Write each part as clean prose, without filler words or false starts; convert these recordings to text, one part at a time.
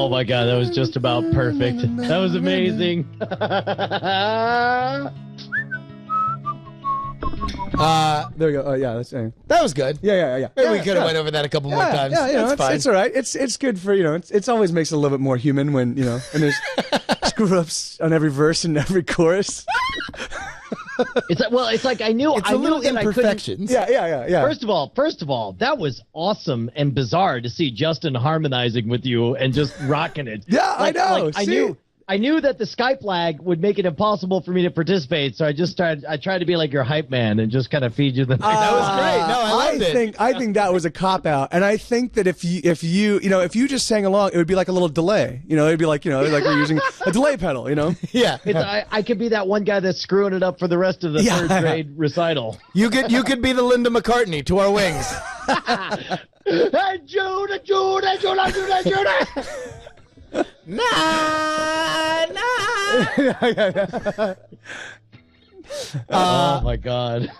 Oh my God, that was just about perfect. That was amazing. There we go. Oh yeah, that was good. Yeah. Maybe we could have went over that a couple more times. Yeah, That's fine. it's all right. It's good for it's always makes it a little bit more human when when there's screw ups on every verse and every chorus. It's like I knew a little imperfections. Yeah. First of all, that was awesome and bizarre to see Justin harmonizing with you and just rocking it. Yeah, I know. I knew that the Skype lag would make it impossible for me to participate, so I tried to be like your hype man and just kind of feed you the. That was great. No, I loved it. I think that was a cop out, and I think that if you just sang along, it would be like a little delay. It'd be like like we're using a delay pedal. Yeah. I could be that one guy that's screwing it up for the rest of the third grade recital. You could be the Linda McCartney to our wings. Hey, Judah. Oh my God.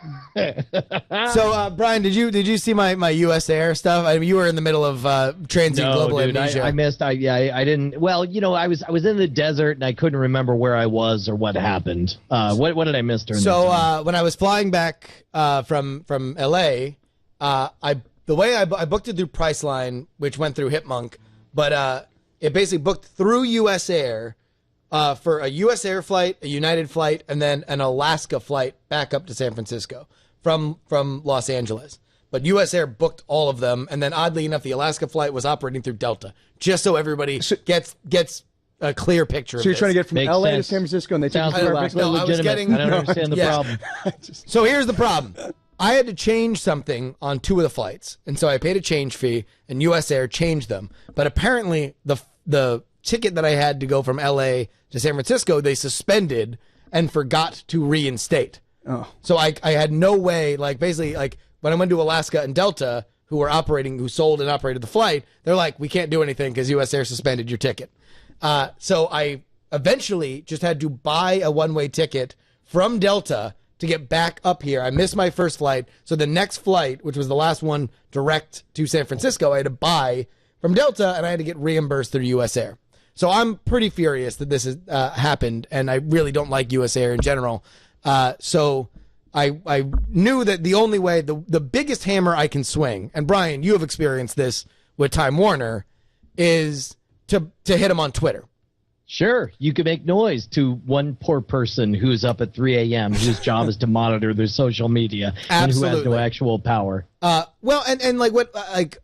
So Brian, did you see my US Air stuff? I mean, you were in the middle of transient global amnesia. I missed. I didn't. Well, I was in the desert and I couldn't remember where I was or what happened. What did I miss during? So when I was flying back from LA, I booked it through Priceline, which went through Hipmunk, but it basically booked through US Air for a US Air flight, a United flight, and then an Alaska flight back up to San Francisco from Los Angeles. But US Air booked all of them, and then oddly enough, the Alaska flight was operating through Delta, just so everybody gets a clear picture. So you're trying to get from Makes LA sense. to San Francisco, and they take you Sounds to perfectly Alaska. I was legitimate. I don't understand the Yes. problem. So here's the problem. I had to change something on 2 of the flights, and so I paid a change fee, and US Air changed them. But apparently, the ticket that I had to go from LA to San Francisco, they suspended and forgot to reinstate. Oh. So I had no way, basically, when I went to Alaska and Delta, who sold and operated the flight, they're like, we can't do anything because US Air suspended your ticket. So I eventually just had to buy a one-way ticket from Delta to get back up here. I missed my first flight, so the next flight, which was the last one direct to San Francisco, I had to buy from Delta, and I had to get reimbursed through US Air. So I'm pretty furious that this has happened, and I really don't like US Air in general. So I knew that the only way, the biggest hammer I can swing, and Brian, you have experienced this with Time Warner, is to hit him on Twitter. Sure, you could make noise to one poor person who's up at 3 a.m. whose job is to monitor their social media and who has no actual power. Well, and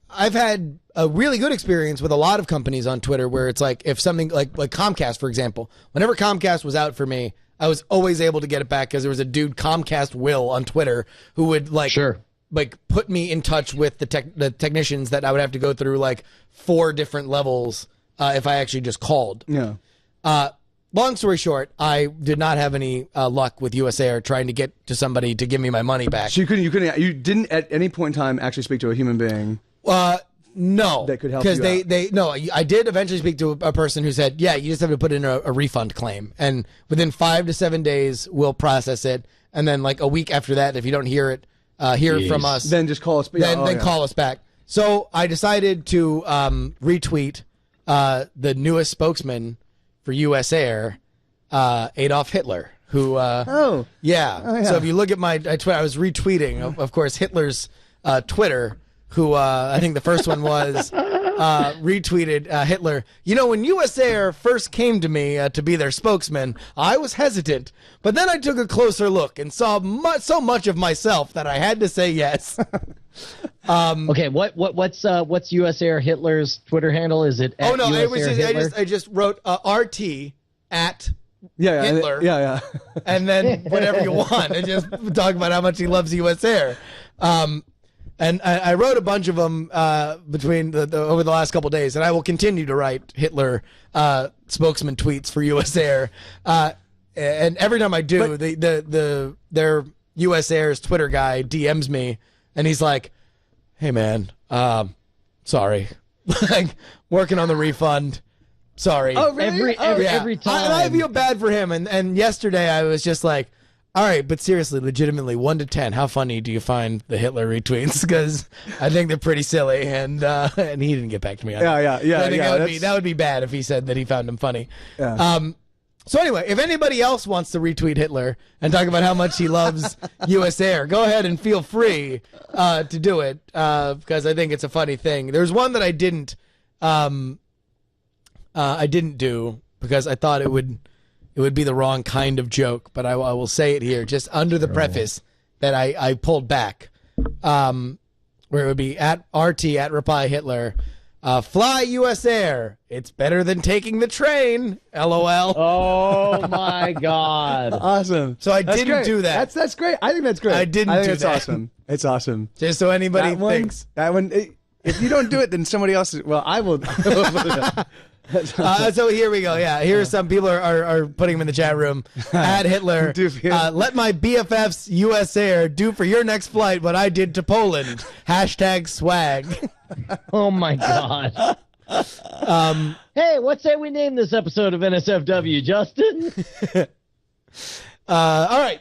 I've had a really good experience with a lot of companies on Twitter where it's like if something like Comcast, for example, whenever Comcast was out for me, I was always able to get it back because there was a dude, Comcast Will, on Twitter who would put me in touch with the technicians that I would have to go through 4 different levels if I actually just called. Yeah. Long story short, I did not have any luck with US Air trying to get to somebody to give me my money back. So you didn't at any point in time actually speak to a human being. No, that could help you because I did eventually speak to a person who said, yeah, you just have to put in a refund claim, and within 5 to 7 days we'll process it, and then a week after that, if you don't hear it from us, then just call us. Call us back. So I decided to retweet the newest spokesman for US Air, Adolf Hitler, who So if you look at my Twitter, I was retweeting, of course, Hitler's Twitter, who I think the first one was retweeted Hitler. When US Air first came to me to be their spokesman, I was hesitant, but then I took a closer look and saw so much of myself that I had to say yes. Okay, what's US Air Hitler's Twitter handle? Is it? Oh no, I just wrote RT at Hitler. Yeah. And then whatever you want, and just talk about how much he loves US Air. And I wrote a bunch of them between over the last couple of days, and I will continue to write Hitler spokesman tweets for US Air. And every time I do, their US Air's Twitter guy DMs me, and he's like, "Hey man, sorry, working on the refund. Sorry." Oh really? Every time. And I feel bad for him. And yesterday I was just like, All right, but seriously, legitimately, 1 to 10, how funny do you find the Hitler retweets? Because I think they're pretty silly, and he didn't get back to me on that. Yeah. I think that would be bad if he said that he found them funny. Yeah. So anyway, if anybody else wants to retweet Hitler and talk about how much he loves U.S. Air, go ahead and feel free to do it, because I think it's a funny thing. There's one that I didn't do because I thought it would be the wrong kind of joke, but I will say it here, just under the preface that I pulled back, where it would be at RT at Reply Hitler, fly U.S. Air. It's better than taking the train. LOL. Oh my God. Awesome. So I didn't do that. That's great. I think that's great. I didn't do that's that. awesome. It's awesome. Just so anybody thinks. That one. If you don't do it, then somebody else is. Well, I will. So here we go. Yeah, here some people are putting him in the chat room. At Hitler, let my BFFs U.S. Air do for your next flight what I did to Poland. #swag. Oh my God. Hey, what say we name this episode of NSFW, Justin? All right.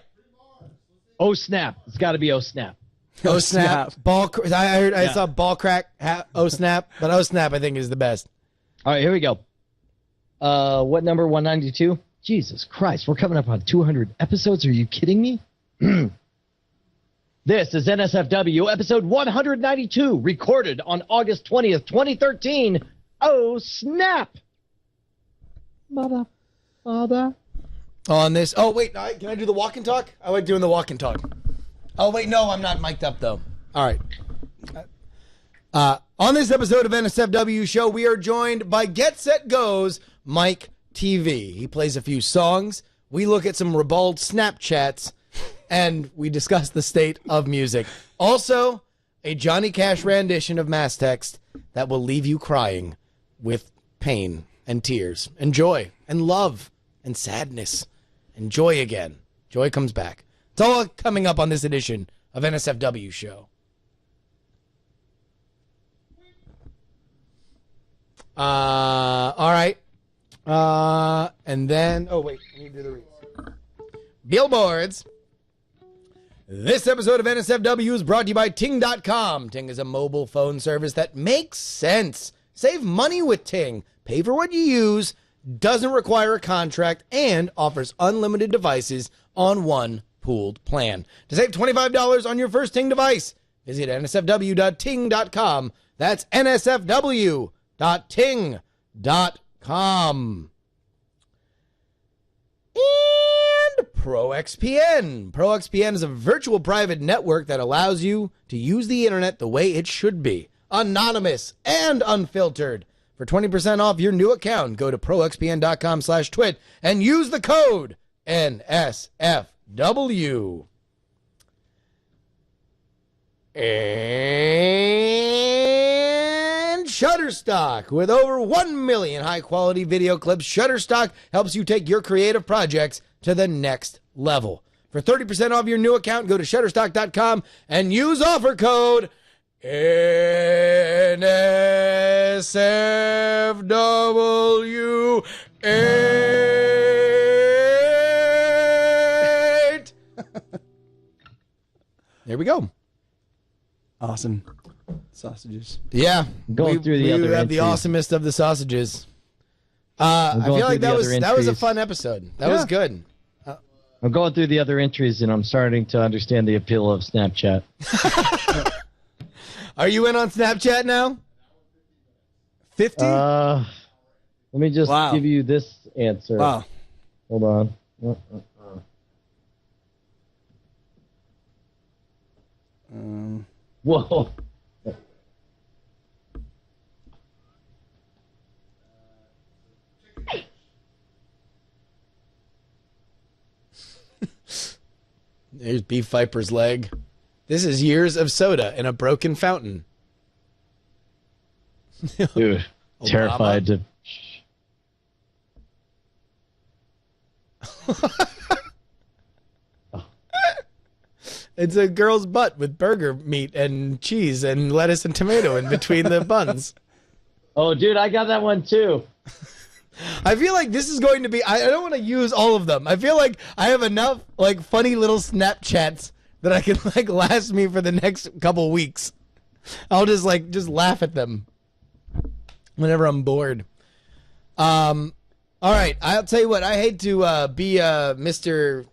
Oh snap! It's got to be oh snap. Oh snap! I saw ball crack. Oh snap! But oh snap, I think is the best. All right, here we go. What number? 192. Jesus Christ, we're coming up on 200 episodes. Are you kidding me? This is NSFW episode 192, recorded on August 20th, 2013. Oh snap! Mother. On this. Oh wait, can I do the walk and talk? I like doing the walk and talk. Oh wait, no, I'm not mic'd up though. All right. On this episode of NSFW Show, we are joined by Get Set Go's Mike TV. He plays a few songs. We look at some ribald Snapchats, and we discuss the state of music. Also, a Johnny Cash rendition of Mass Text that will leave you crying with pain and tears and joy and love and sadness and joy again. Joy comes back. It's all coming up on this edition of NSFW Show. All right. And then, oh wait, I need to do the reads. Billboards. This episode of NSFW is brought to you by Ting.com. Ting is a mobile phone service that makes sense. Save money with Ting. Pay for what you use, doesn't require a contract, and offers unlimited devices on one pooled plan. To save $25 on your first Ting device, visit nsfw.ting.com. That's nsfw.ting.com. And ProXPN. ProXPN is a virtual private network that allows you to use the internet the way it should be. Anonymous and unfiltered. For 20% off your new account, go to proxpn.com/twit and use the code NSFW. And Shutterstock. With over 1 million high-quality video clips, Shutterstock helps you take your creative projects to the next level. For 30% off your new account, go to Shutterstock.com and use offer code NSFW8. There we go. Awesome. Sausages. Yeah. Going through the other we have entries. the awesomest of the sausages. I feel like that was a fun episode. That was good. I'm going through the other entries, and I'm starting to understand the appeal of Snapchat. Are you in on Snapchat now? 50? Let me just give you this answer. Wow. Hold on. Whoa. There's Beef Viper's leg. This is years of soda in a broken fountain. Dude, terrified to... It's a girl's butt with burger meat and cheese and lettuce and tomato in between the buns. Oh, dude, I got that one too. I feel like this is going to be. I don't want to use all of them. I feel like I have enough like funny little Snapchats that I can like last me for the next couple weeks. I'll just laugh at them whenever I'm bored. All right, I'll tell you what. I hate to be Mr.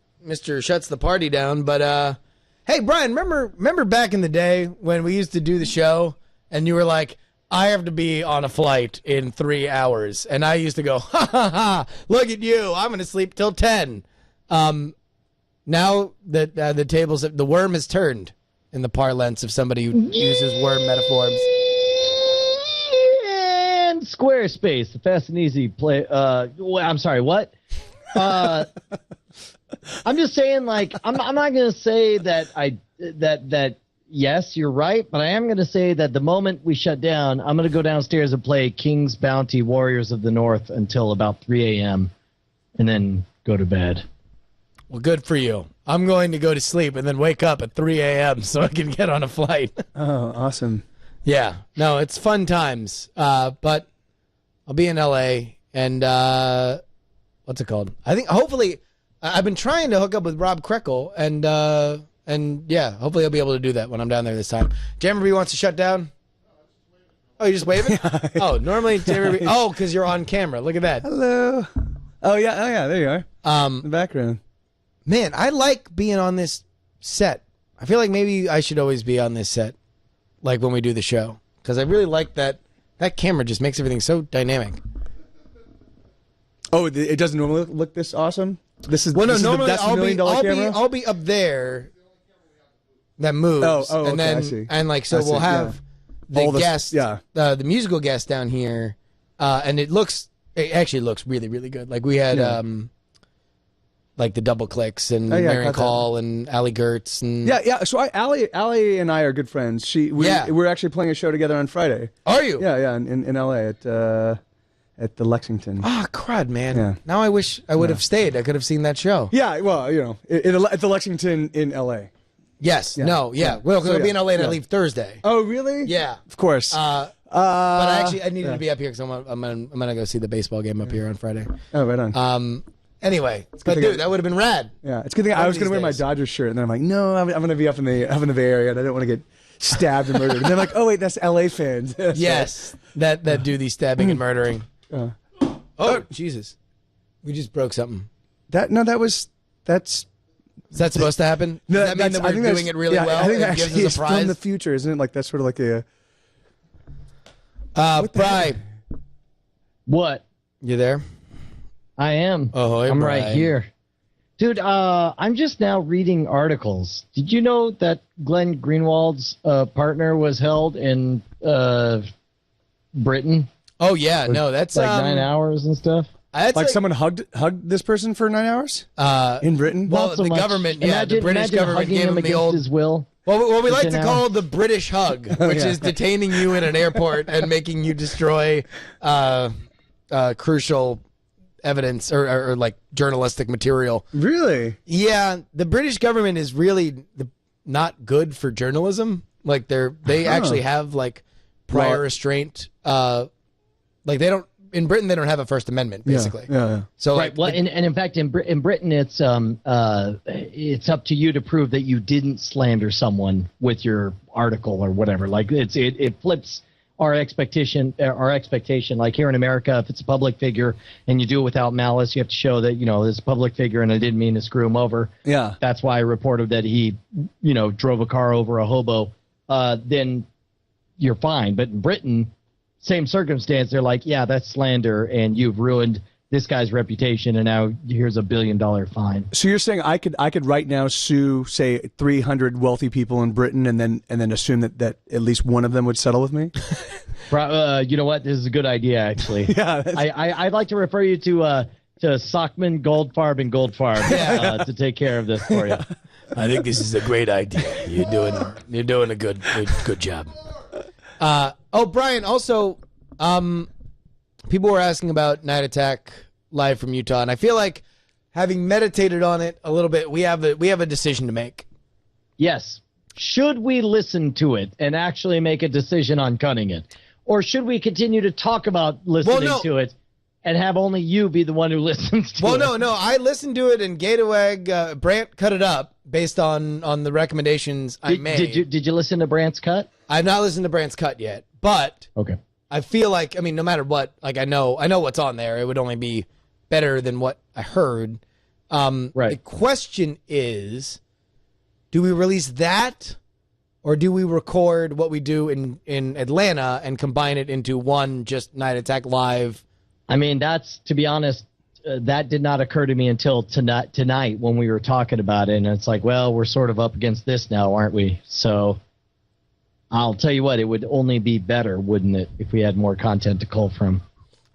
Shuts the Party Down, but hey, Brian, remember back in the day when we used to do the show and you were like, I have to be on a flight in 3 hours. And I used to go, ha, ha, ha, look at you. I'm going to sleep till 10. Now that the tables, the worm has turned in the parlance of somebody who uses worm metaphors. And Squarespace, the fast and easy play. I'm sorry, what? I'm just saying, like, I'm not going to say that yes, you're right, but I am going to say that the moment we shut down, I'm going to go downstairs and play King's Bounty Warriors of the North until about 3 a.m. and then go to bed. Well, good for you. I'm going to go to sleep and then wake up at 3 a.m. so I can get on a flight. Oh, awesome. Yeah. No, it's fun times. But I'll be in L.A. and what's it called? I think hopefully I've been trying to hook up with Rob Krekel and yeah, hopefully I'll be able to do that when I'm down there this time. Jammerby wants to shut down? Oh, you're just waving? Oh, normally Jammerby. Oh, because you're on camera. Look at that. Hello. Oh yeah, there you are. In the background. Man, I like being on this set. I feel like maybe I should always be on this set, like when we do the show, because I really like that. That camera just makes everything so dynamic. Oh, it doesn't normally look this awesome? This is normally the $1 million camera? I'll be up there. That moves, oh, and okay, then I see. and like so we'll have the guest, the musical guest down here, and it actually looks really really good. Like we had like the Double Clicks and Marion Call and Allie Gertz and So Allie and I are good friends. We're actually playing a show together on Friday. Are you? Yeah, in LA at the Lexington. Ah, crud, man. Yeah. Now I wish I would have stayed. I could have seen that show. Yeah, well, at the Lexington in LA. Yes. Yeah. No. Yeah. Well, because I'll be in LA and I leave Thursday. Oh, really? Yeah. Of course. But I needed to be up here because I'm gonna go see the baseball game up here on Friday. Oh, right on. Anyway, but dude, that would have been rad. Yeah, it's a good thing I was going to wear my Dodgers shirt, and then I'm like, no, I'm going to be up in the Bay Area, and I don't want to get stabbed and murdered. And they're like, oh wait, that's LA fans. Yes, that do the stabbing and murdering. Oh, Jesus, we just broke something. That's. Is that supposed to happen? Does that mean that we're doing it really well? I think that gives actually us is a prize? from the future, isn't it? Like that's sort of like a. Brian. What? You there? I am. Oh, hey, I'm Brian. right here. Dude, I'm just now reading articles. Did you know that Glenn Greenwald's partner was held in Britain? Oh, yeah. No, that's like 9 hours and stuff. Like someone hugged this person for 9 hours? In Britain? Well, the government, the British government gave him the old... his will. Well, what we like to call the British hug, which is detaining you in an airport and making you destroy crucial evidence or like journalistic material. Really? Yeah, the British government is really not good for journalism. Like they actually have like prior restraint. Like they don't in Britain. They don't have a First Amendment basically. Yeah. So right. Well, and in fact, in Britain, it's up to you to prove that you didn't slander someone with your article or whatever. Like it flips our expectation. Like here in America, if it's a public figure and you do it without malice, you have to show that there's a public figure and I didn't mean to screw him over. Yeah. That's why I reported that he drove a car over a hobo. Then you're fine. But in Britain, same circumstance, they're like, yeah, that's slander, and you've ruined this guy's reputation, and now here's $1 billion fine. So you're saying I could right now sue, say, 300 wealthy people in Britain, and then assume that at least one of them would settle with me? You know what? This is a good idea, actually. Yeah, I'd like to refer you to Sockman, Goldfarb, and Goldfarb to take care of this for you. I think this is a great idea. You're doing a good job. Brian, also, people were asking about Night Attack live from Utah, and I feel like having meditated on it a little bit, we have a decision to make. Yes. Should we listen to it and actually make a decision on cutting it? Or should we continue to talk about listening to it and have only you be the one who listens to it. Well, no, I listened to it, and Gatewag, Brant cut it up based on the recommendations I made. Did you listen to Brant's cut? I've not listened to Brant's cut yet, but Okay. I feel like, I mean, no matter what, like I know what's on there. It would only be better than what I heard. Right. The question is, do we release that, or do we record what we do in Atlanta and combine it into one just Night Attack Live? I mean, that's, to be honest, that did not occur to me until tonight when we were talking about it. And it's like, well, we're sort of up against this now, aren't we? So I'll tell you what, it would only be better, wouldn't it, if we had more content to cull from?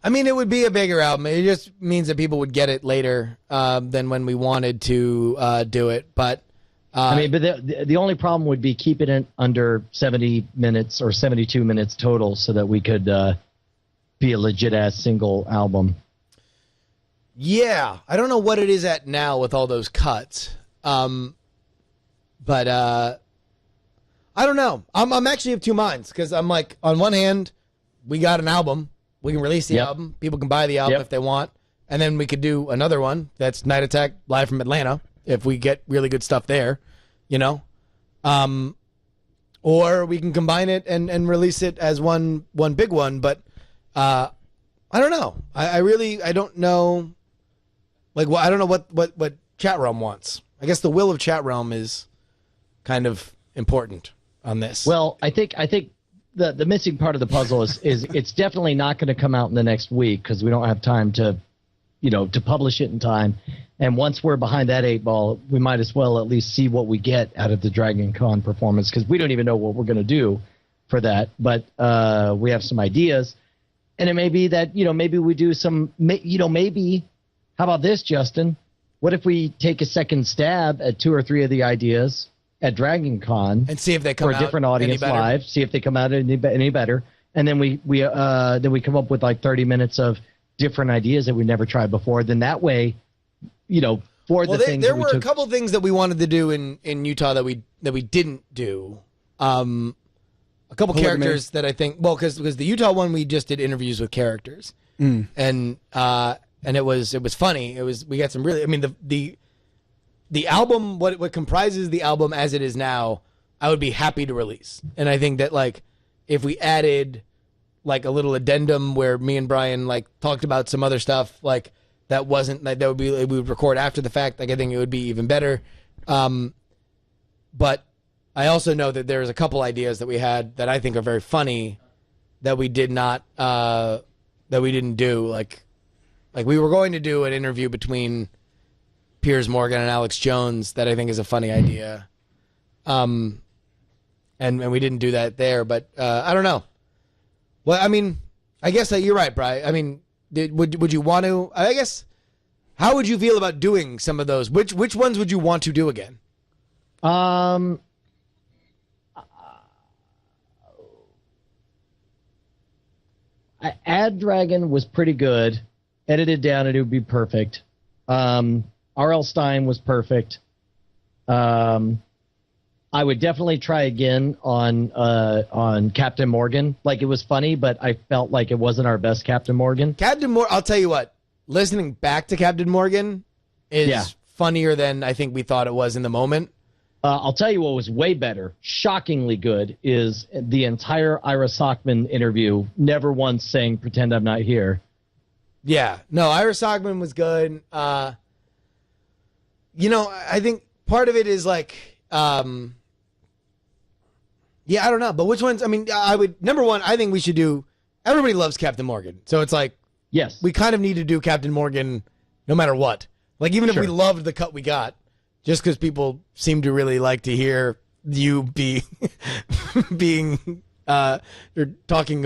I mean, it would be a bigger album. It just means that people would get it later than when we wanted to do it. But I mean, but the only problem would be keeping it under 70 minutes or 72 minutes total so that we could be a legit-ass single album. Yeah, I don't know what it is at now with all those cuts. But I don't know. I'm actually of two minds, because I'm like, on one hand, we got an album. We can release the album. People can buy the album if they want. And then we could do another one that's Night Attack Live from Atlanta if we get really good stuff there, you know? Or we can combine it and release it as one big one. But I don't know. I don't know. Like, well, I don't know what Chat Realm wants. I guess the will of Chat Realm is kind of important on this. Well, I think the missing part of the puzzle is it's definitely not going to come out in the next week because we don't have time to publish it in time. And once we're behind that 8 ball, we might as well at least see what we get out of the Dragon Con performance, because we don't even know what we're going to do for that. But we have some ideas, and it may be that maybe we do some maybe. How about this, Justin? What if we take a second stab at 2 or 3 of the ideas at Dragon Con and see if they come for out a different audience live, see if they come out any better, and then we come up with like 30 minutes of different ideas that we never tried before. Then that way, there were a couple things that we wanted to do in Utah that we didn't do. A couple characters that I think, because the Utah one we just did interviews with characters, and it was funny. We got some really, I mean, the album, what comprises the album as it is now, I would be happy to release. And I think that, like, if we added like a little addendum where me and Brian like talked about some other stuff, like that wasn't like, that would be, we would record after the fact. Like, I think it would be even better. But I also know that there's a couple ideas that we had that I think are very funny that we did not, that we didn't do. Like we were going to do an interview between Piers Morgan and Alex Jones that I think is a funny idea. And we didn't do that there, but I don't know. Well, I mean, I guess you're right, Brian. I mean, would you want to? I guess, how would you feel about doing some of those? Which ones would you want to do again? Ad Dragon was pretty good. Edited down, it would be perfect. R.L. Stein was perfect. I would definitely try again on Captain Morgan. Like, it was funny, but I felt like it wasn't our best Captain Morgan. I'll tell you what, listening back to Captain Morgan is funnier than I think we thought it was in the moment. I'll tell you what was way better, shockingly good, is the entire Ira Sockman interview, never once saying, "Pretend I'm not here." Yeah. No, Ira Sockman was good. I think part of it is like, I don't know. But which ones? I mean, number one, I think we should do, everybody loves Captain Morgan. So it's like, yes, we kind of need to do Captain Morgan no matter what. Like, even if we loved the cut we got, just because people seem to really like to hear you or talking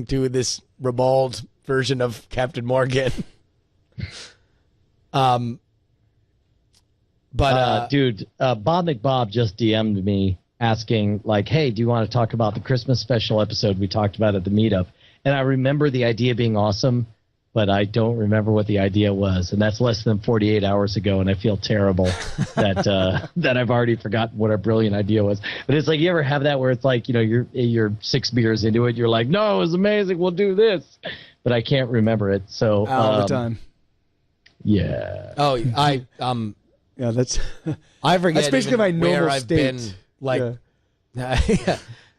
to this ribald version of Captain Morgan. Dude, Bob McBob just DM'd me asking, like, hey, do you want to talk about the Christmas special episode we talked about at the meetup? And I remember the idea being awesome, but I don't remember what the idea was. And that's less than 48 hours ago, and I feel terrible that that I've already forgotten what our brilliant idea was. But it's like, you ever have that where it's like, you're 6 beers into it, you're like, no, it was amazing, we'll do this. but I can't remember it. So all the time. Yeah. Oh, Yeah, that's I forget. that's basically my normal where I've state. been. Like,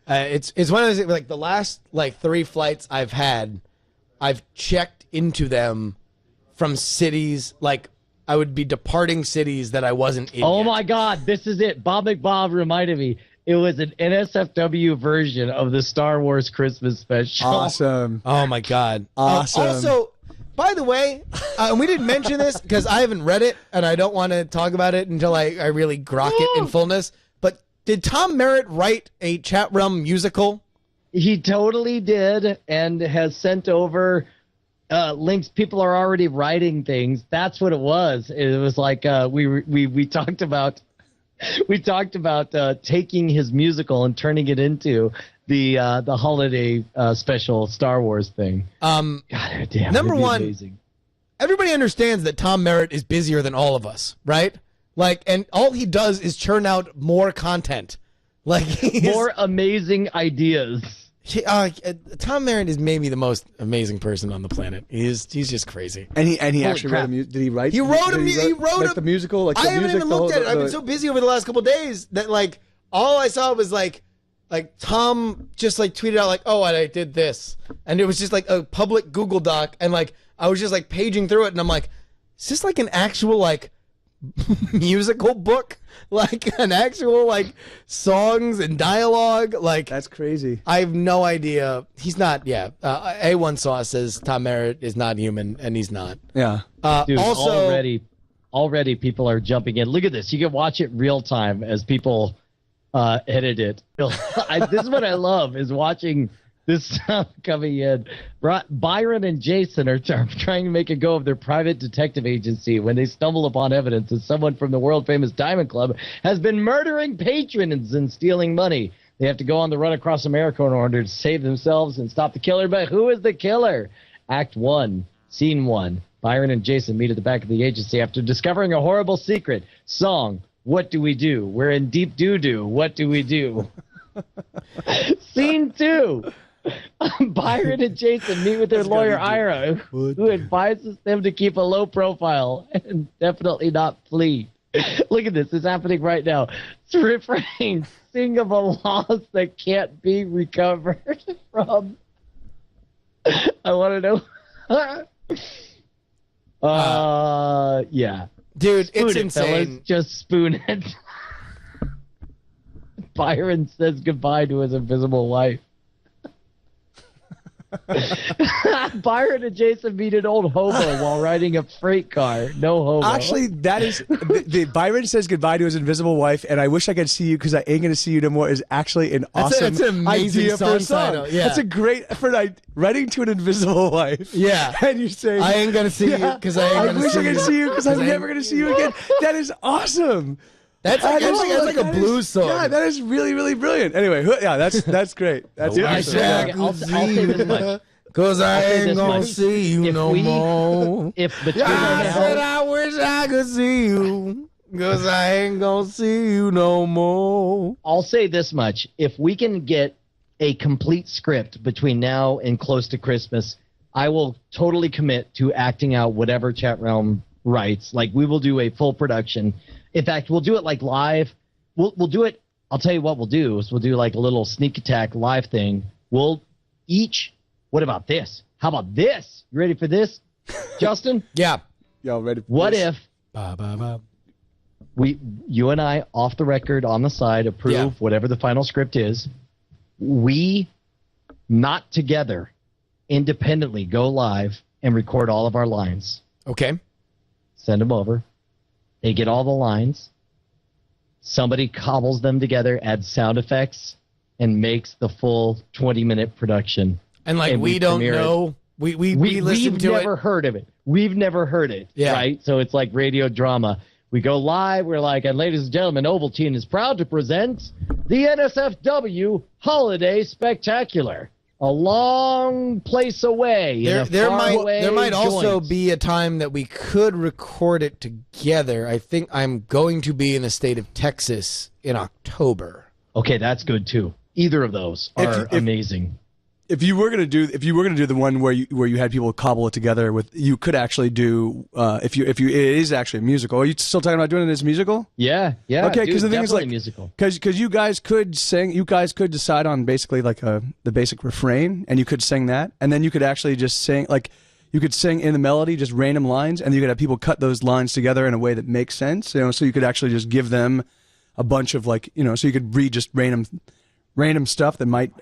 it's one of those, like, the last like 3 flights I've had, I've checked into them from cities, like I would be departing cities that I wasn't in. Oh yet. my God, this is it. Bob McBob reminded me. It was an NSFW version of the Star Wars Christmas special. awesome. Oh my God. Awesome. Also, by the way, we didn't mention this because I haven't read it and I don't want to talk about it until I really grok it in fullness. But did Tom Merritt write a Chat Realm musical? He totally did, and has sent over links. People are already writing things. That's what it was. It was like we talked about. We talked about taking his musical and turning it into the holiday special Star Wars thing. God damn, Number it'd be one, amazing. Everybody understands that Tom Merritt is busier than all of us, right? Like, and all he does is churn out more content. Like, More amazing ideas. Tom Merritt is maybe the most amazing person on the planet. He's just crazy. And he actually crap. wrote a music. Did he write? He wrote like the musical. Like I the haven't music, even the looked whole, at it. I've been so busy over the last couple of days that like all I saw was like Tom just like tweeted out like, oh, and I did this, and it was just like a public Google Doc, and like I was just like paging through it, and I'm like, is this like an actual like musical book, like an actual like songs and dialogue? Like, that's crazy. I have no idea. He's not. Yeah, A1 Sauce says Tom Merritt is not human, and he's not. Yeah. Dude, Also, already people are jumping in. Look at this. You can watch it real time as people edit it. This is what I love, is watching this stuff coming in. Byron and Jason are trying to make a go of their private detective agency when they stumble upon evidence that someone from the world-famous Diamond Club has been murdering patrons and stealing money. They have to go on the run across America in order to save themselves and stop the killer. But who is the killer? Act 1, Scene 1. Byron and Jason meet at the back of the agency after discovering a horrible secret. Song, what do we do? We're in deep doo-doo. What do we do? Scene 2. Byron and Jason meet with their lawyer, Ira, who advises them to keep a low profile and definitely not flee. Look at this. It's happening right now. It's refrain. Sing of a loss that can't be recovered from. I want to know. Yeah. dude, Spoon it's it, insane. fellas. Just spoon it. Byron says goodbye to his invisible wife. Byron and Jason meet an old hobo while riding a freight car. No hobo. Actually, that is the Byron says goodbye to his invisible wife, and I wish I could see you because I ain't gonna see you no more. Is actually an awesome that's an amazing idea for a song song. title, yeah. That's a great for writing to an invisible wife. Yeah. and you say I ain't gonna see you because I ain't I gonna wish see I could you. see you because I'm never gonna see you again. That is awesome. That's like, that's like a blues song. Yeah, that is really, really brilliant. Anyway, yeah, that's great. That's I awesome. wish I Yeah. I'll say this much. Cause I I'll say ain't this gonna much. see you If no we- more. If between I now, said I wish I could see you. Cause I ain't gonna see you no more. I'll say this much. If we can get a complete script between now and close to Christmas, I will totally commit to acting out whatever Chat Realm writes. Like, we will do a full production. In fact, we'll do it like live. We'll do it. I'll tell you what we'll do is we'll do like a little sneak attack live thing. We'll each. What about this? How about this? You ready for this, Justin? Yeah. Y'all ready? For What this? if you and I, off the record, on the side, approve Yeah. whatever the final script is? We, not together, independently go live and record all of our lines. Okay. Send them over. They get all the lines. Somebody cobbles them together, adds sound effects, and makes the full 20-minute production. And like And we don't premiere it. know. We listen We've to never it. heard of it. We've never heard it. Yeah. Right? So it's like radio drama. We go live. We're like, and ladies and gentlemen, Ovaltine is proud to present the NSFW Holiday Spectacular. A long place away. in a There faraway might also joint. be a time that we could record it together. I think I'm going to be in the state of Texas in October. Okay, that's good too. Either of those are amazing. if you were gonna do the one where you had people cobble it together with, you could actually do if it is actually a musical. Are you still talking about doing it as a musical? Yeah. Okay, because the thing is, like, musical. because you guys could sing, you guys could decide on basically like the basic refrain, and you could sing that, and then you could actually just sing, like, you could sing in the melody just random lines, and you could have people cut those lines together in a way that makes sense. So you could actually just give them a bunch of, like, so you could read just random stuff that might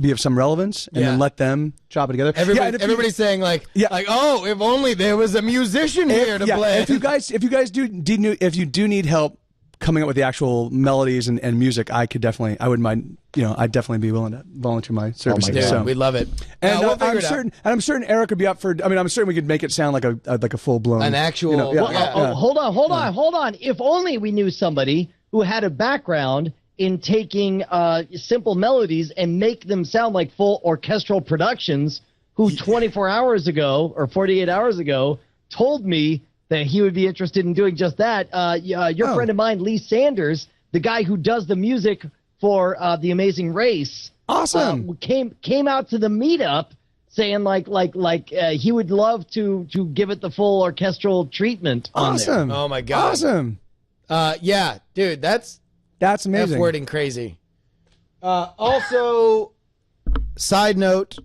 be of some relevance, and then let them chop it together. Everybody's saying like, oh, if only there was a musician here to play. If you guys do need help coming up with the actual melodies and music, I wouldn't mind. I'd definitely be willing to volunteer my services. Dude, so we love it. And I'm certain Eric would be up for. I mean, I'm certain we could make it sound like a full blown, an actual. Hold on. If only we knew somebody who had a background in taking simple melodies and make them sound like full orchestral productions, who 24 hours ago or 48 hours ago told me that he would be interested in doing just that. Your friend of mine, Lee Sanders, the guy who does the music for The Amazing Race, awesome, came out to the meetup saying like he would love to give it the full orchestral treatment. Awesome. On there. Oh my god. Awesome. Yeah, dude, that's amazing. F-wording crazy. Also, side note,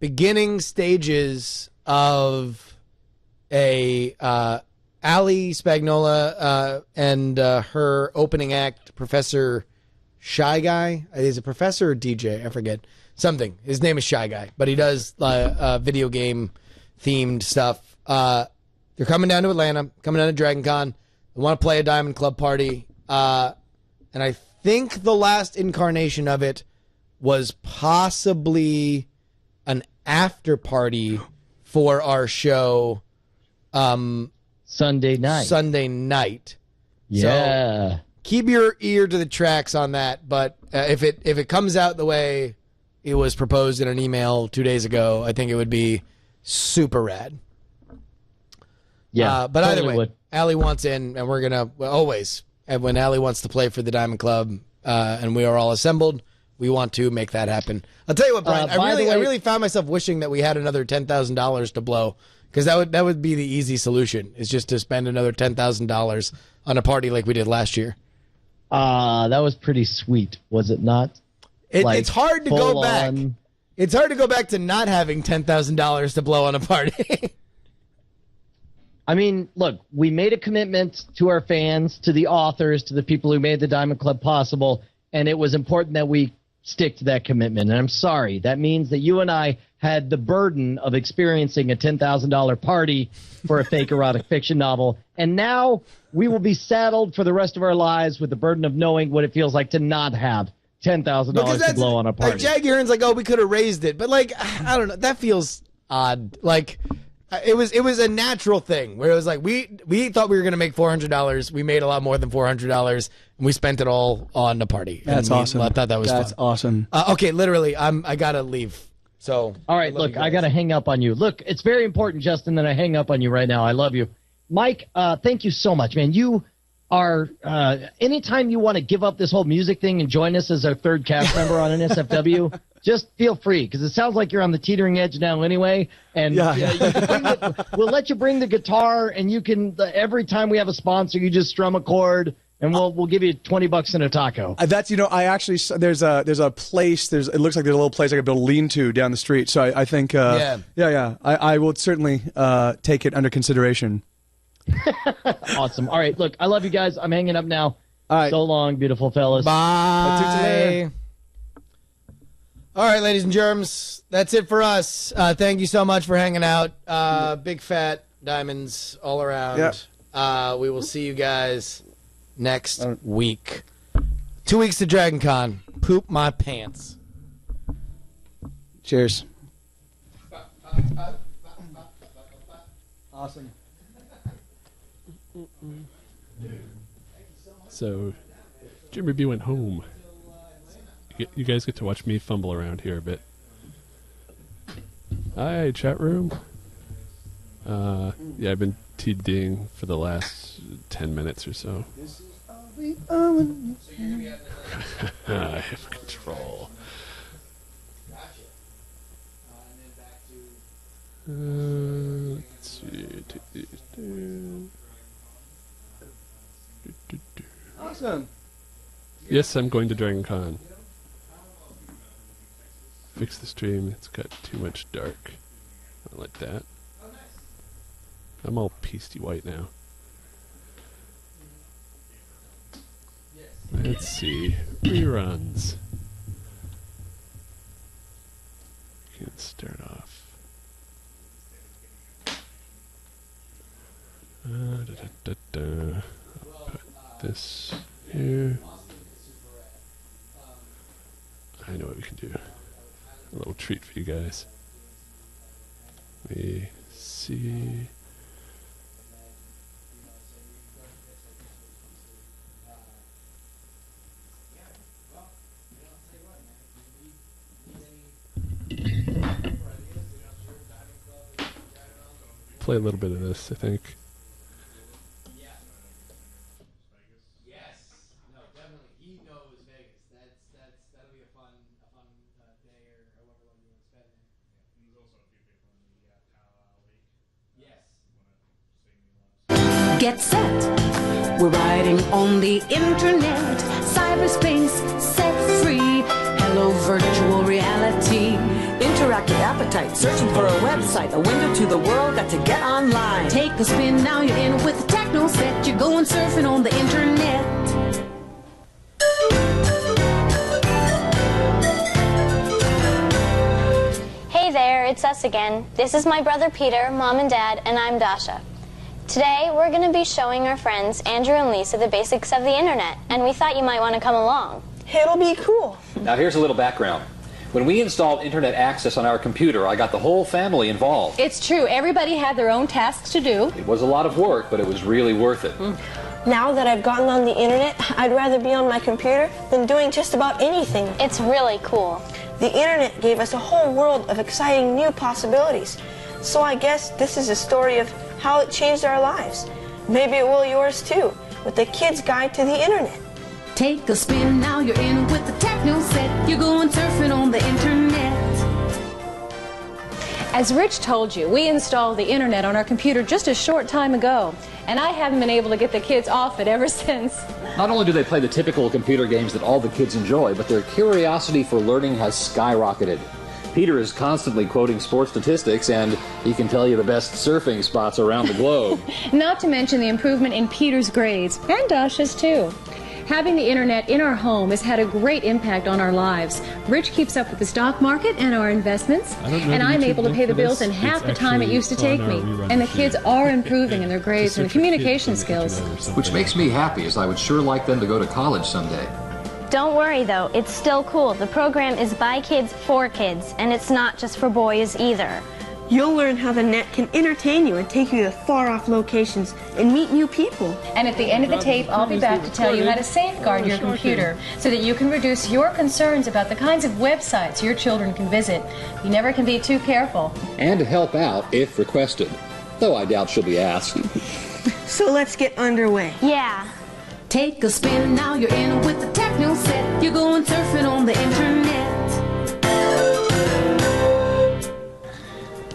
beginning stages of a Ali Spagnola and her opening act, Professor Shy Guy. Is it Professor or DJ? I forget. Something. His name is Shy Guy, but he does video game themed stuff. They're coming down to Atlanta, coming down to Dragon Con. They want to play a Diamond Club party. And I think the last incarnation of it was possibly an after party for our show Sunday night. Yeah. So keep your ear to the tracks on that. But if it comes out the way it was proposed in an email 2 days ago, I think it would be super rad. Yeah, but totally either way, would. Allie wants in, and we're gonna always. And when Allie wants to play for the Diamond Club, and we are all assembled, we want to make that happen. I'll tell you what, Brian. I really found myself wishing that we had another $10,000 to blow, because that would be the easy solution. Is just to spend another $10,000 on a party like we did last year. That was pretty sweet, was it not? It's hard to go back. It's hard to go back to not having $10,000 to blow on a party. I mean, look, we made a commitment to our fans, to the authors, to the people who made the Diamond Club possible, and it was important that we stick to that commitment. And I'm sorry. That means that you and I had the burden of experiencing a $10,000 party for a fake erotic fiction novel, and now we will be saddled for the rest of our lives with the burden of knowing what it feels like to not have $10,000 to blow on a party. Like, Jag Aaron's like, oh, we could have raised it. But, like, I don't know. That feels odd. Like, it was a natural thing where it was like, we thought we were going to make $400. We made a lot more than $400, and we spent it all on the party. That's awesome. I thought that was fun. That's awesome. Okay, literally, I got to leave. So, all right, look, I got to hang up on you. Look, it's very important, Justin, that I hang up on you right now. I love you. Mike, thank you so much, man. You are, anytime you want to give up this whole music thing and join us as our third cast member on NSFW, just feel free, because it sounds like you're on the teetering edge now anyway. And we'll let you bring the guitar, and you can, every time we have a sponsor, you just strum a chord, and we'll give you $20 and a taco. That's, I actually, there's a place, it looks like there's a little place I could build a lean-to down the street. So I think, I will certainly take it under consideration. Awesome. All right, look, I love you guys. I'm hanging up now. All right. So long, beautiful fellas. Bye. All right, ladies and germs, that's it for us. Thank you so much for hanging out. Big fat diamonds all around. Yep. We will see you guys next week. 2 weeks to Dragon Con. Poop my pants. Cheers. Awesome. So, Jimmy B went home. You guys get to watch me fumble around here a bit. Hi, chat room. Yeah, I've been TDing for the last 10 minutes or so. I have control. Let's see. Take these down. Awesome. Yes, I'm going to Dragon Con. Fix the stream. It's got too much dark. I like that. I'm all pasty white now. Let's see. Reruns. Can't start off. I'll put this here. I know what we can do. A little treat for you guys. We see. Play a little bit of this, I think. Get set. We're riding on the internet. Cyberspace set free. Hello, virtual reality. Interactive appetite, searching for a website, a window to the world, got to get online. Take a spin, now you're in with the techno set. You're going surfing on the internet. Hey there, it's us again. This is my brother Peter, Mom and Dad, and I'm Dasha. Today, we're going to be showing our friends Andrew and Lisa the basics of the internet, and we thought you might want to come along. It'll be cool. Now here's a little background. When we installed internet access on our computer, I got the whole family involved. It's true. Everybody had their own tasks to do. It was a lot of work, but it was really worth it. Now that I've gotten on the internet, I'd rather be on my computer than doing just about anything. It's really cool. The internet gave us a whole world of exciting new possibilities. So I guess this is a story of how it changed our lives. Maybe it will yours too, with the Kid's Guide to the Internet. Take a spin, now you're in with the techno set. You're going surfing on the internet. As Rich told you, we installed the internet on our computer just a short time ago, and I haven't been able to get the kids off it ever since. Not only do they play the typical computer games that all the kids enjoy, but their curiosity for learning has skyrocketed. Peter is constantly quoting sports statistics, and he can tell you the best surfing spots around the globe. Not to mention the improvement in Peter's grades, and Dasha's too. Having the internet in our home has had a great impact on our lives. Rich keeps up with the stock market and our investments, and I'm able to pay the bills in half the time it used to take me. And the kids are improving in their grades and communication skills. Which makes me happy, as I would sure like them to go to college someday. Don't worry though, it's still cool. The program is by kids for kids, and it's not just for boys either. You'll learn how the net can entertain you and take you to far-off locations and meet new people. And at the end of the tape, I'll be back to tell you how to safeguard your computer so that you can reduce your concerns about the kinds of websites your children can visit. You never can be too careful. And to help out if requested, though I doubt she'll be asked. So let's get underway. Yeah. Take a spin, now you're in with the techno set. You're going surfing on the internet.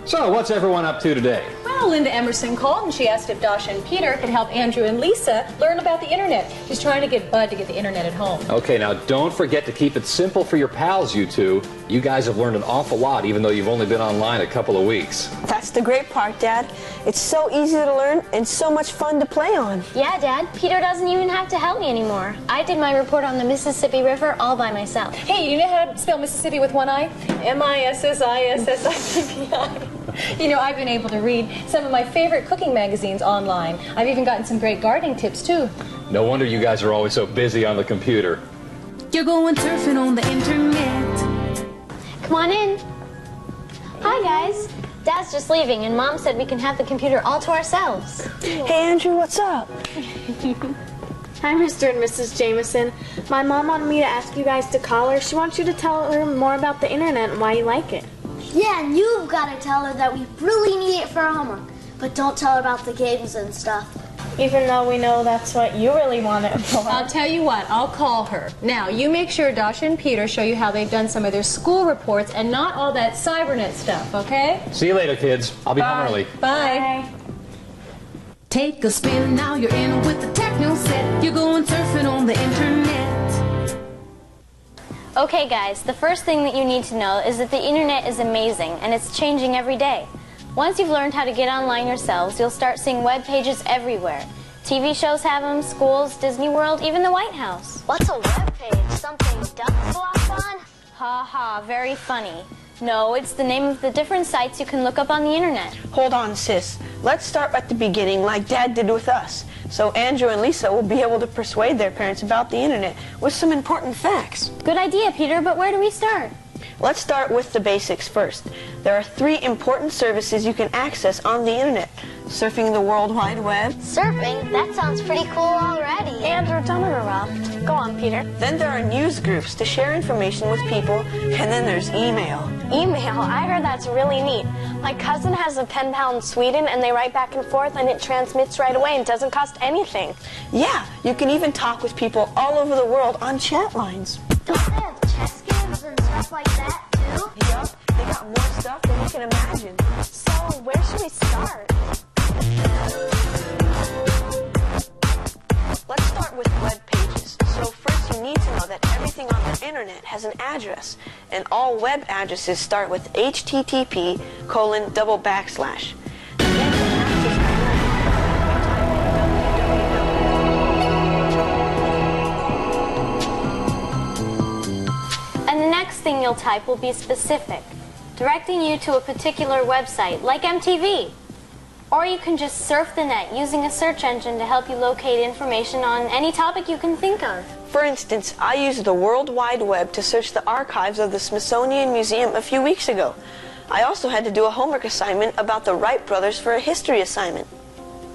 So, what's everyone up to today? Well, Linda Emerson called and she asked if Dasha and Peter could help Andrew and Lisa learn about the internet. She's trying to get Bud to get the internet at home. Okay, now don't forget to keep it simple for your pals, you two. You guys have learned an awful lot, even though you've only been online a couple of weeks. That's the great part, Dad. It's so easy to learn and so much fun to play on. Yeah, Dad. Peter doesn't even have to help me anymore. I did my report on the Mississippi River all by myself. Hey, you know how to spell Mississippi with one I? M-I-S-S-I-S-S-I-P-P-I. You know, I've been able to read some of my favorite cooking magazines online. I've even gotten some great gardening tips, too. No wonder you guys are always so busy on the computer. You're going surfing on the internet. Come on in. Hi, guys. Dad's just leaving, and Mom said we can have the computer all to ourselves. Hey, Andrew, what's up? Hi, Mr. and Mrs. Jameson. My mom wanted me to ask you guys to call her. She wants you to tell her more about the internet and why you like it. Yeah, and you've got to tell her that we really need it for our homework. But don't tell her about the games and stuff. even though we know that's what you really want it for. I'll tell you what, I'll call her. Now, you make sure Dasha and Peter show you how they've done some of their school reports and not all that cybernet stuff, okay? See you later, kids. I'll be home early. Bye. Take a spin, now you're in with the techno set. You're going surfing on the internet. Okay guys, the first thing that you need to know is that the internet is amazing and it's changing every day. Once you've learned how to get online yourselves, you'll start seeing web pages everywhere. TV shows have them, schools, Disney World, even the White House. What's a web page? Something ducks walk on? Ha ha, very funny. No, it's the name of the different sites you can look up on the internet. Hold on, sis. Let's start at the beginning like Dad did with us. So Andrew and Lisa will be able to persuade their parents about the internet with some important facts. Good idea, Peter, but where do we start? Let's start with the basics first. There are 3 important services you can access on the internet. Surfing the World Wide Web. Surfing? That sounds pretty cool already. Andrew, don't interrupt. Go on, Peter. Then there are news groups to share information with people. And then there's email. Email? I heard that's really neat. My cousin has a pen pal in Sweden, and they write back and forth, and it transmits right away and doesn't cost anything. Yeah, you can even talk with people all over the world on chat lines. Don't they have chess games and stuff like that, too? Yup, they got more stuff than you can imagine. So, where should we start? Let's start with web pages. So first you need to know that everything on the internet has an address, and all web addresses start with http:// And the next thing you'll type will be specific, directing you to a particular website, like MTV. Or you can just surf the net using a search engine to help you locate information on any topic you can think of. For instance, I used the World Wide Web to search the archives of the Smithsonian Museum a few weeks ago. I also had to do a homework assignment about the Wright brothers for a history assignment.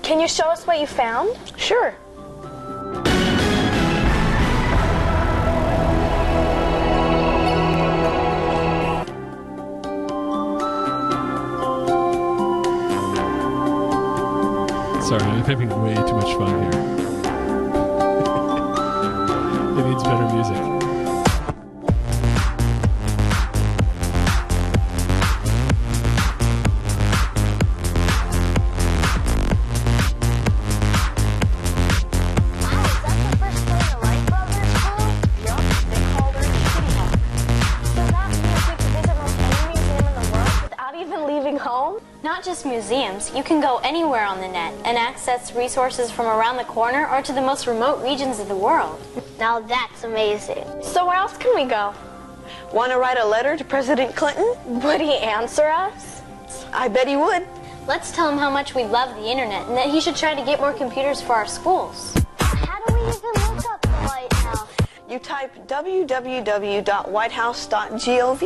Can you show us what you found? Sure. Sorry, I'm having way too much fun here. It needs better music. Not just museums, you can go anywhere on the net and access resources from around the corner or to the most remote regions of the world. Now that's amazing. So where else can we go? Want to write a letter to President Clinton? Would he answer us? I bet he would. Let's tell him how much we love the internet and that he should try to get more computers for our schools. How do we even look up the White House? You type www.whitehouse.gov.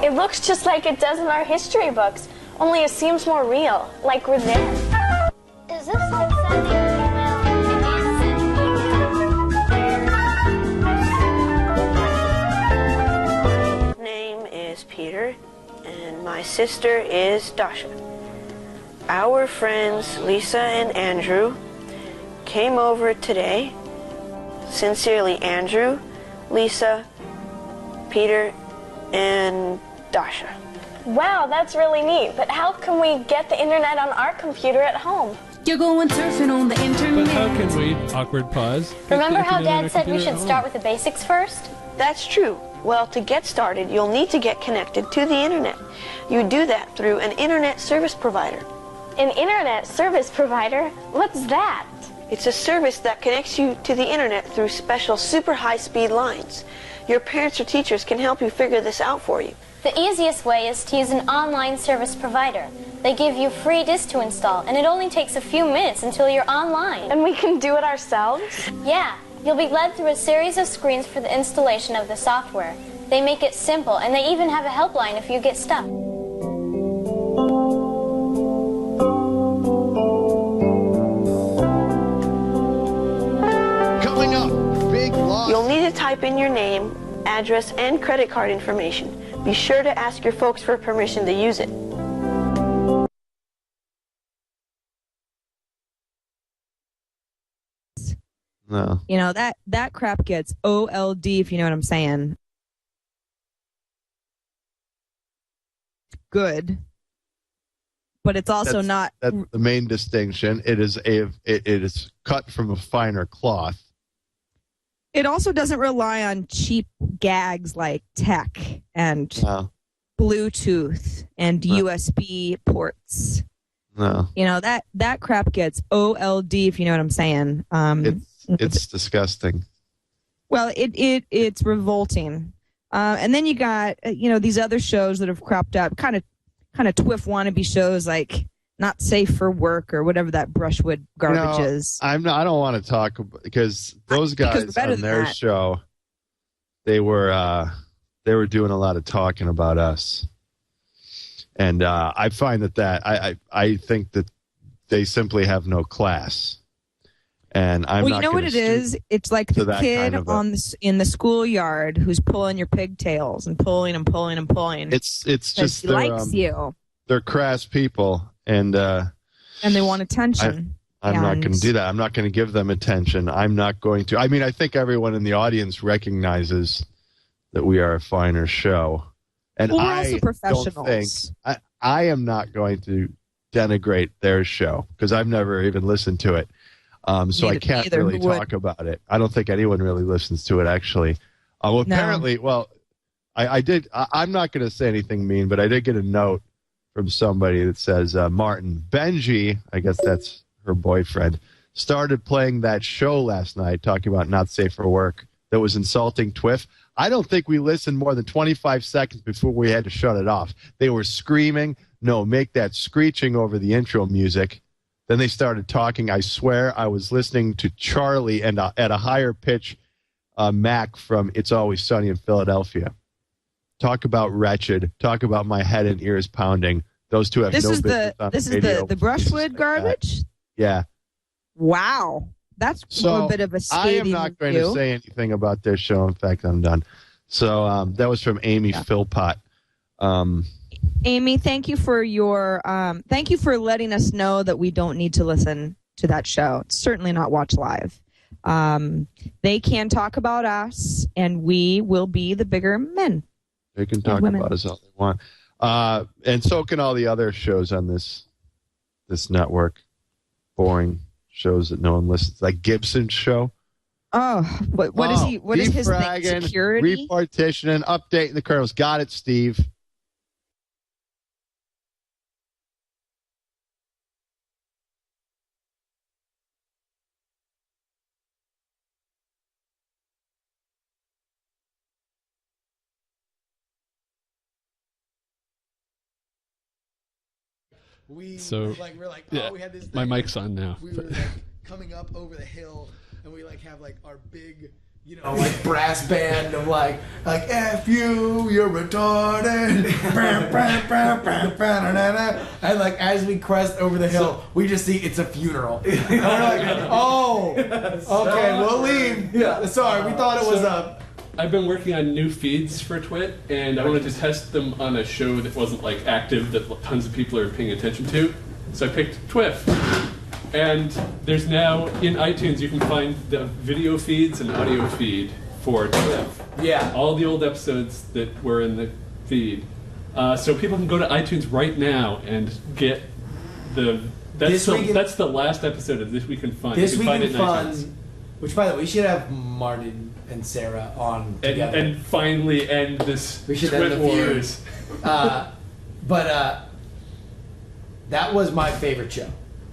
It looks just like it does in our history books, only it seems more real, like we're there. Is this like sending an email? My name is Peter, and my sister is Dasha. Our friends Lisa and Andrew came over today. Sincerely, Andrew, Lisa, Peter, and Dasha. Wow, that's really neat. But how can we get the internet on our computer at home? You're going surfing on the But internet. how can we, awkward pause, get Remember the how internet on Dad a said we computer should at start home? with the basics first? That's true. Well, to get started, you'll need to get connected to the internet. You do that through an internet service provider. An internet service provider? What's that? It's a service that connects you to the internet through special super high-speed lines. Your parents or teachers can help you figure this out for you. The easiest way is to use an online service provider. They give you free disk to install, and it only takes a few minutes until you're online. And we can do it ourselves? Yeah, you'll be led through a series of screens for the installation of the software. They make it simple, and they even have a helpline if you get stuck. You'll need to type in your name, address, and credit card information. Be sure to ask your folks for permission to use it. No. You know, that crap gets OLD, if you know what I'm saying. Good. But it's also not. That's the main distinction. It is cut from a finer cloth. It also doesn't rely on cheap gags like tech and Bluetooth and USB ports. No. You know, that crap gets OLD, if you know what I'm saying. It's disgusting. Well, it's revolting. And then you got, these other shows that have cropped up, kind of twiff wannabe shows like Not Safe for Work or whatever that Brushwood garbage is. I don't want to talk about, because those guys on their show, they were doing a lot of talking about us. And I find that I think that they simply have no class. And I'm well, not you know what it is? It's like the kid in the schoolyard who's pulling your pigtails and pulling and pulling and pulling. It's just he likes you. They're crass people, and they want attention. I'm not going to do that. I'm not going to give them attention. I'm not going to. I mean, I think everyone in the audience recognizes that we are a finer show, and we're I also professionals. don't think I am not going to denigrate their show because I've never even listened to it. So I can't really talk about it. I don't think anyone really listens to it, actually. Well, apparently, I did. I'm not going to say anything mean, but I did get a note from somebody that says, Martin, Benji, I guess that's her boyfriend, started playing that show last night talking about Not Safe for Work that was insulting Twiff. I don't think we listened more than 25 seconds before we had to shut it off. They were screaming, no, make that screeching over the intro music. Then they started talking. I swear I was listening to Charlie and at a higher pitch, Mac from It's Always Sunny in Philadelphia. Talk about wretched. Talk about my head and ears pounding. Those two have no business on This is radio. the Brushwood garbage? Yeah. Wow. That's a bit of a scathing I am not going to say anything about their show. In fact, I'm done. So that was from Amy Philpott. Amy, thank you for letting us know that we don't need to listen to that show. It's certainly not watch live. They can talk about us, and we will be the bigger men. They can talk about us all they want. And so can all the other shows on this network. Boring shows that no one listens to. Like Gibson's show. Oh, what is he? What is his thing? Security? Repartitioning, updating the kernels. Got it, Steve. We had this thing. My mic's on now. We were coming up over the hill, and we have our big, brass band of like F you, you're retarded. And as we crest over the hill, we just see it's a funeral. And we're like, oh, okay, we'll leave. Yeah, sorry, we thought it was a. I've been working on new feeds for Twit, and I wanted to test them on a show that wasn't active, that tons of people are paying attention to. So I picked Twiff. And there's now, in iTunes, you can find the video feeds and audio feed for Twiff. Yeah. All the old episodes that were in the feed. So people can go to iTunes right now and get that's the last episode of This Week in Fun. This Week in Fun, which, by the way, we should have Martin and Sarah on together. And finally end this we should Twit end the Wars. But that was my favorite show.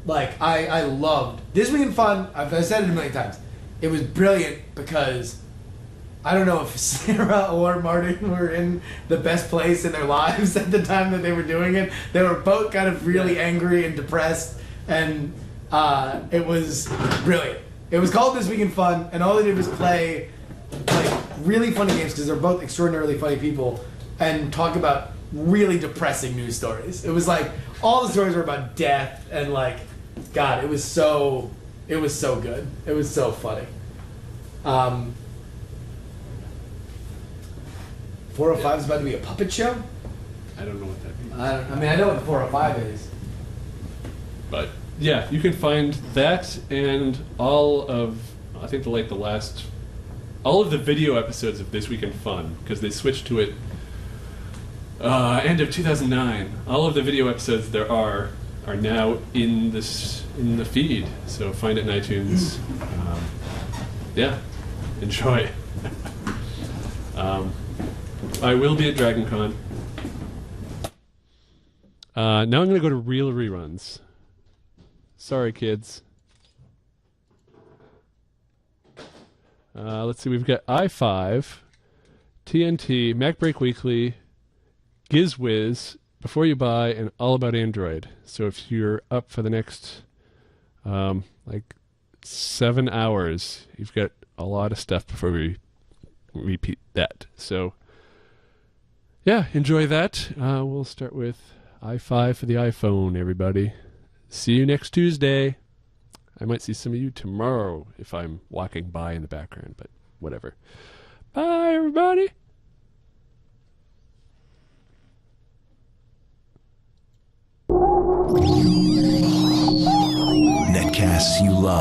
I loved This Week in Fun. I've said it a million times. It was brilliant because I don't know if Sarah or Martin were in the best place in their lives at the time that they were doing it. They were both kind of really angry and depressed, and it was brilliant. It was called This Week in Fun, and all they did was play really funny games because they're both extraordinarily funny people and talk about really depressing news stories. It was all the stories were about death and God, it was so good. It was so funny. 405 is about to be a puppet show? I don't know what that means. I know what the 405 is. But yeah, you can find that and all of, I think all of the video episodes of This Week in Fun, because they switched to it end of 2009. All of the video episodes there are now in the feed. So find it in iTunes. Yeah, enjoy. I will be at DragonCon. Now I'm going to go to real reruns. Sorry, kids. Let's see. We've got I5, TNT, Mac Break Weekly, GizWiz, Before You Buy, and All About Android. So if you're up for the next 7 hours, you've got a lot of stuff before we repeat that. So yeah, enjoy that. We'll start with I5 for the iPhone, everybody. See you next Tuesday. I might see some of you tomorrow if I'm walking by in the background, but whatever. Bye, everybody. Netcasts you love.